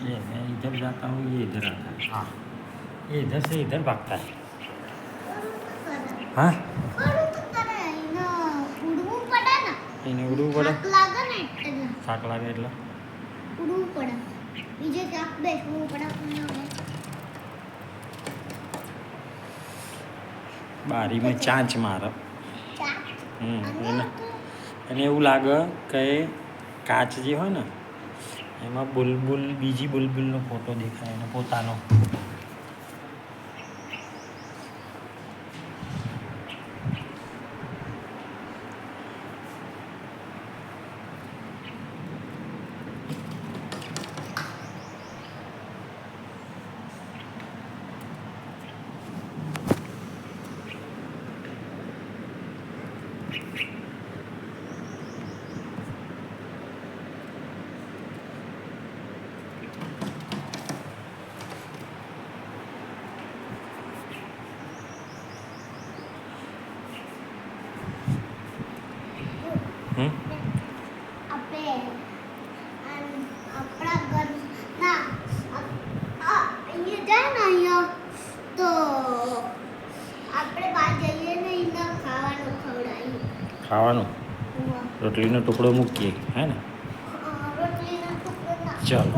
ये मैं इधर जाता हूँ, ये इधर आता है। हाँ, ये इधर से इधर भागता है। हाँ, એને ઉડવું પડે, થાક લાગે એટલે ઉડવું પડે. બીજે ચાપ બેસવું પડે. બારીમાં ચાંચ મારે. એને એને એવું લાગે કે કાચ જે હોય ને એમાં બુલબુલ, બીજી બુલબુલનો ફોટો દેખાય એને પોતાનો. આપણા ઘરના અહીંયા જાય ને અહીંયા તો આપણે બહાર જઈએ ને અહીંયા ખાવાનું ખવડાવીએ. ખાવાનું રોટલીનો ટુકડો મૂકીએ, હે ને? રોટલીનો ટુકડો ચાલો.